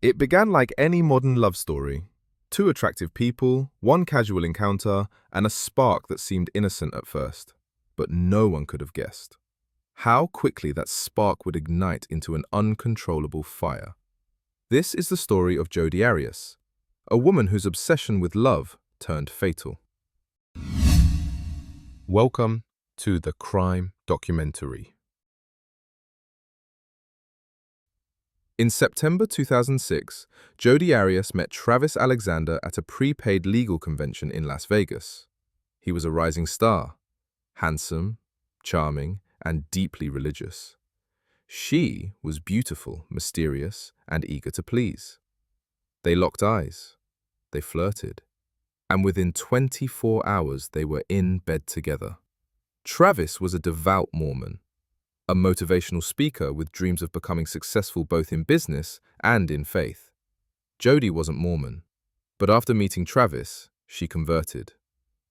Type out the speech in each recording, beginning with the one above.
It began like any modern love story. Two attractive people, one casual encounter, and a spark that seemed innocent at first. But no one could have guessed how quickly that spark would ignite into an uncontrollable fire. This is the story of Jodi Arias, a woman whose obsession with love turned fatal. Welcome to the crime documentary. In September 2006, Jodi Arias met Travis Alexander at a prepaid legal convention in Las Vegas. He was a rising star, handsome, charming, and deeply religious. She was beautiful, mysterious, and eager to please. They locked eyes. They flirted. And within 24 hours, they were in bed together. Travis was a devout Mormon, a motivational speaker with dreams of becoming successful both in business and in faith. Jodi wasn't Mormon, but after meeting Travis, she converted.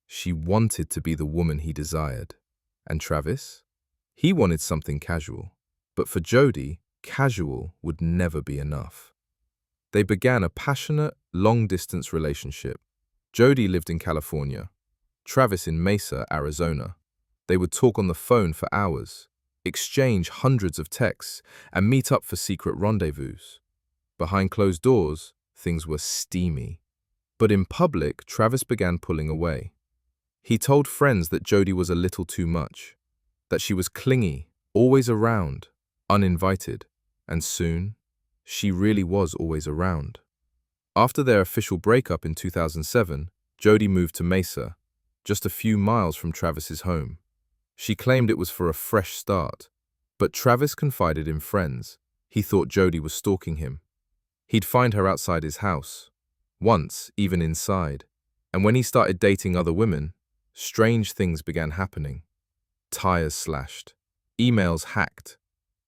She wanted to be the woman he desired. And Travis? He wanted something casual. But for Jodi, casual would never be enough. They began a passionate, long-distance relationship. Jodi lived in California, Travis in Mesa, Arizona. They would talk on the phone for hours, exchange hundreds of texts, and meet up for secret rendezvous. Behind closed doors, things were steamy. But in public, Travis began pulling away. He told friends that Jodi was a little too much, that she was clingy, always around, uninvited, and soon, she really was always around. After their official breakup in 2007, Jodi moved to Mesa, just a few miles from Travis's home. She claimed it was for a fresh start, but Travis confided in friends. He thought Jodi was stalking him. He'd find her outside his house, once even inside, and when he started dating other women, strange things began happening. Tires slashed, emails hacked,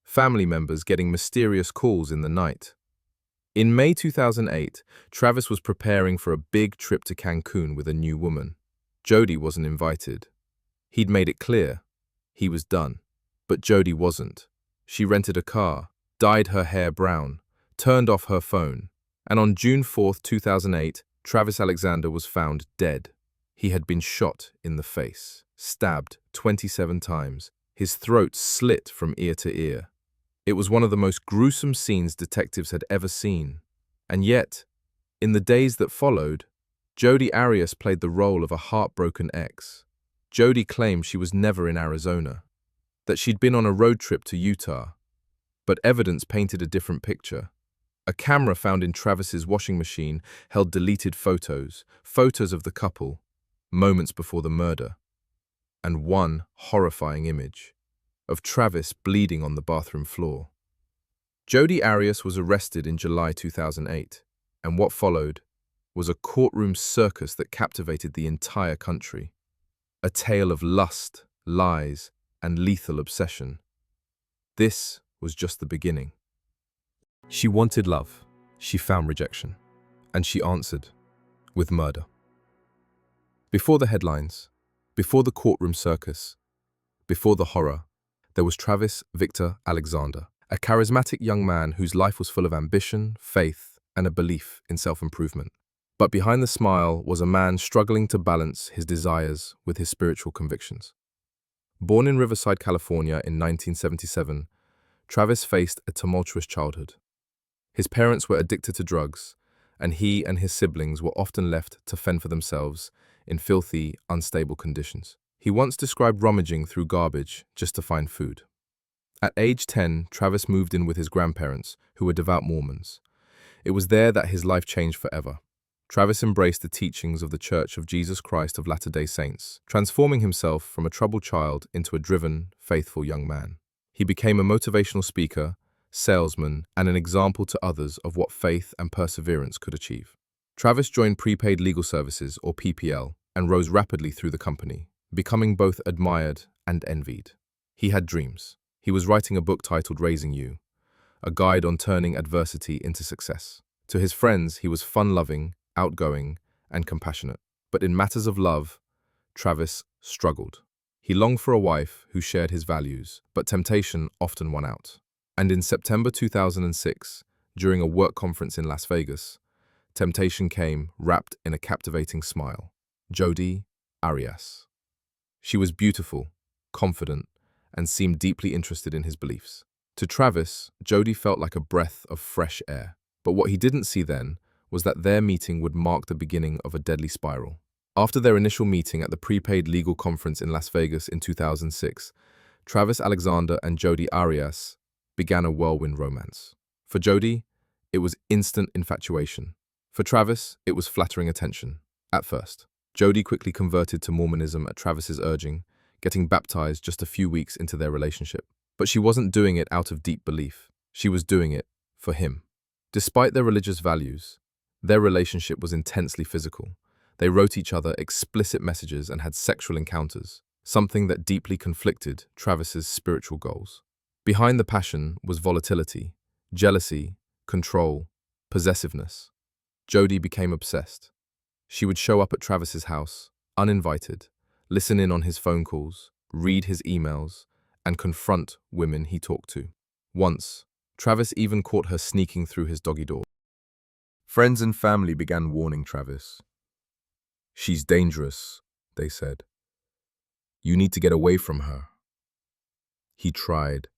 family members getting mysterious calls in the night. In May 2008, Travis was preparing for a big trip to Cancun with a new woman. Jodi wasn't invited. He'd made it clear. He was done. But Jodi wasn't. She rented a car, dyed her hair brown, turned off her phone, and on June 4, 2008, Travis Alexander was found dead. He had been shot in the face, stabbed 27 times, his throat slit from ear to ear. It was one of the most gruesome scenes detectives had ever seen. And yet, in the days that followed, Jodi Arias played the role of a heartbroken ex. Jodi claimed she was never in Arizona, that she'd been on a road trip to Utah. But evidence painted a different picture. A camera found in Travis's washing machine held deleted photos, photos of the couple, moments before the murder, and one horrifying image of Travis bleeding on the bathroom floor. Jodi Arias was arrested in July 2008, and what followed was a courtroom circus that captivated the entire country. A tale of lust, lies, and lethal obsession. This was just the beginning. She wanted love, she found rejection, and she answered with murder. Before the headlines, before the courtroom circus, before the horror, there was Travis Victor Alexander, a charismatic young man whose life was full of ambition, faith, and a belief in self-improvement. But behind the smile was a man struggling to balance his desires with his spiritual convictions. Born in Riverside, California in 1977, Travis faced a tumultuous childhood. His parents were addicted to drugs, and he and his siblings were often left to fend for themselves in filthy, unstable conditions. He once described rummaging through garbage just to find food. At age 10, Travis moved in with his grandparents, who were devout Mormons. It was there that his life changed forever. Travis embraced the teachings of the Church of Jesus Christ of Latter-day Saints, transforming himself from a troubled child into a driven, faithful young man. He became a motivational speaker, salesman, and an example to others of what faith and perseverance could achieve. Travis joined Prepaid Legal Services, or PPL, and rose rapidly through the company, becoming both admired and envied. He had dreams. He was writing a book titled Raising You, a guide on turning adversity into success. To his friends, he was fun-loving, outgoing, and compassionate. But in matters of love, Travis struggled. He longed for a wife who shared his values, but temptation often won out. And in September 2006, During a work conference in Las Vegas, temptation came wrapped in a captivating smile. Jodi Arias. She was beautiful, confident, and seemed deeply interested in his beliefs. To Travis, Jodi felt like a breath of fresh air. But what he didn't see then was that their meeting would mark the beginning of a deadly spiral. After their initial meeting at the prepaid legal conference in Las Vegas in 2006, Travis Alexander and Jodi Arias began a whirlwind romance. For Jodi, it was instant infatuation. For Travis, it was flattering attention. At first, Jodi quickly converted to Mormonism at Travis's urging, getting baptized just a few weeks into their relationship. But she wasn't doing it out of deep belief. She was doing it for him. Despite their religious values, their relationship was intensely physical. They wrote each other explicit messages and had sexual encounters, something that deeply conflicted Travis's spiritual goals. Behind the passion was volatility, jealousy, control, possessiveness. Jodi became obsessed. She would show up at Travis's house, uninvited, listen in on his phone calls, read his emails, and confront women he talked to. Once, Travis even caught her sneaking through his doggy door. Friends and family began warning Travis. "She's dangerous," they said. "You need to get away from her." He tried.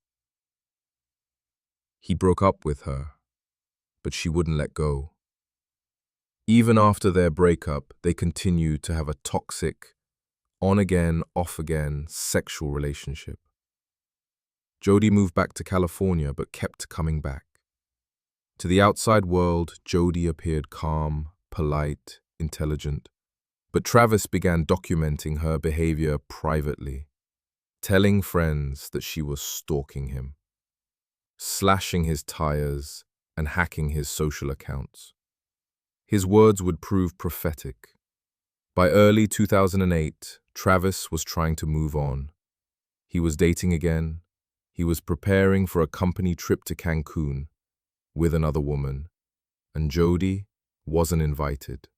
He broke up with her, but she wouldn't let go. Even after their breakup, they continued to have a toxic, on-again, off-again sexual relationship. Jodi moved back to California but kept coming back. To the outside world, Jodi appeared calm, polite, intelligent. But Travis began documenting her behavior privately, telling friends that she was stalking him, slashing his tires, and hacking his social accounts. His words would prove prophetic. By early 2008, Travis was trying to move on. He was dating again. He was preparing for a company trip to Cancun with another woman, and Jodi wasn't invited.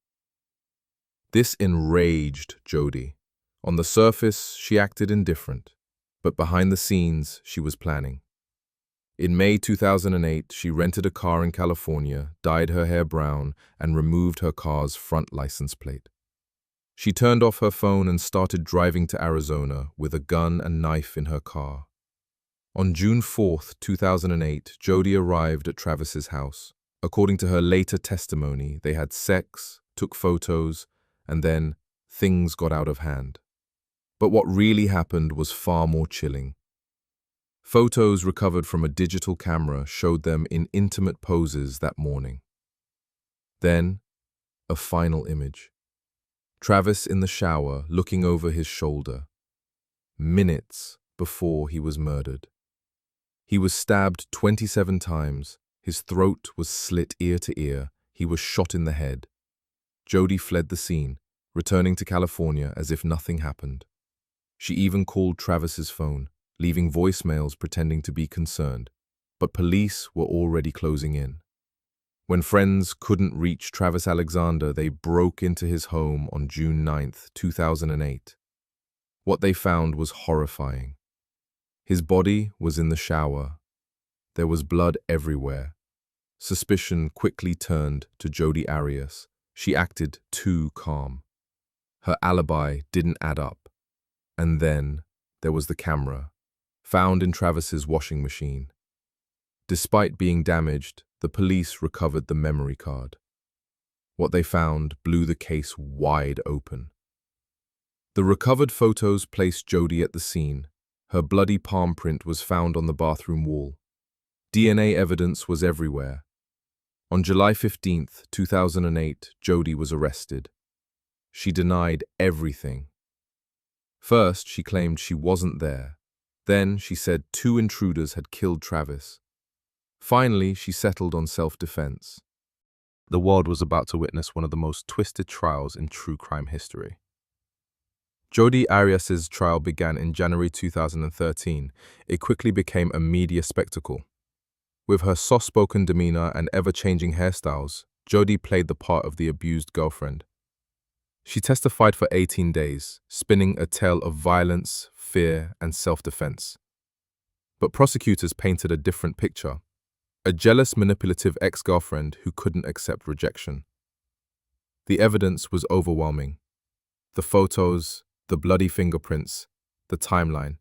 This enraged Jodi. On the surface, she acted indifferent, but behind the scenes, she was planning. In May 2008, she rented a car in California, dyed her hair brown, and removed her car's front license plate. She turned off her phone and started driving to Arizona with a gun and knife in her car. On June 4, 2008, Jodi arrived at Travis's house. According to her later testimony, they had sex, took photos, and then things got out of hand. But what really happened was far more chilling. Photos recovered from a digital camera showed them in intimate poses that morning. Then, a final image. Travis in the shower, looking over his shoulder, minutes before he was murdered. He was stabbed 27 times, his throat was slit ear to ear, he was shot in the head. Jodi fled the scene, returning to California as if nothing happened. She even called Travis's phone, leaving voicemails pretending to be concerned, but police were already closing in. When friends couldn't reach Travis Alexander, they broke into his home on June 9, 2008. What they found was horrifying. His body was in the shower. There was blood everywhere. Suspicion quickly turned to Jodi Arias. She acted too calm. Her alibi didn't add up. And then there was the camera, found in Travis's washing machine. Despite being damaged, the police recovered the memory card. What they found blew the case wide open. The recovered photos placed Jodi at the scene. Her bloody palm print was found on the bathroom wall. DNA evidence was everywhere. On July 15, 2008, Jodi was arrested. She denied everything. First, she claimed she wasn't there. Then, she said 2 intruders had killed Travis. Finally, she settled on self-defense. The world was about to witness one of the most twisted trials in true crime history. Jodi Arias' trial began in January 2013. It quickly became a media spectacle. With her soft-spoken demeanor and ever-changing hairstyles, Jodi played the part of the abused girlfriend. She testified for 18 days, spinning a tale of violence, fear, and self-defense. But prosecutors painted a different picture. A jealous, manipulative ex-girlfriend who couldn't accept rejection. The evidence was overwhelming. The photos, the bloody fingerprints, the timeline,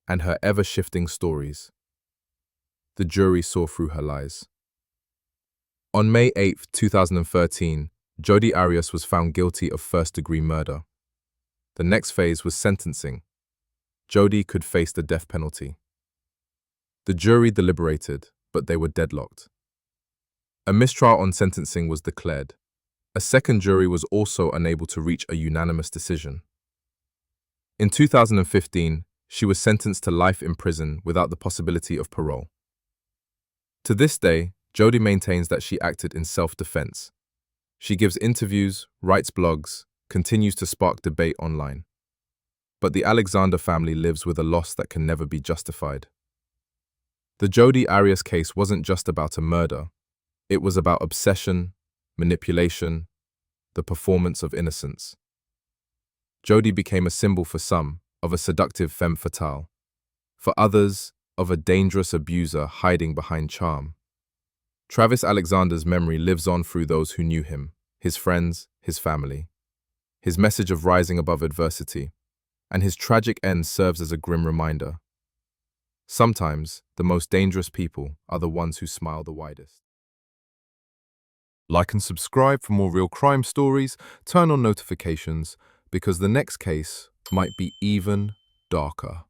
and her ever-shifting stories. The jury saw through her lies. On May 8, 2013, Jodi Arias was found guilty of first-degree murder. The next phase was sentencing. Jodi could face the death penalty. The jury deliberated, but they were deadlocked. A mistrial on sentencing was declared. A second jury was also unable to reach a unanimous decision. In 2015, she was sentenced to life in prison without the possibility of parole. To this day, Jodi maintains that she acted in self-defense. She gives interviews, writes blogs, continues to spark debate online. But the Alexander family lives with a loss that can never be justified. The Jodi Arias case wasn't just about a murder. It was about obsession, manipulation, the performance of innocence. Jodi became a symbol for some of a seductive femme fatale, for others of a dangerous abuser hiding behind charm. Travis Alexander's memory lives on through those who knew him, his friends, his family. His message of rising above adversity, and his tragic end serves as a grim reminder. Sometimes, the most dangerous people are the ones who smile the widest. Like and subscribe for more real crime stories, turn on notifications, because the next case might be even darker.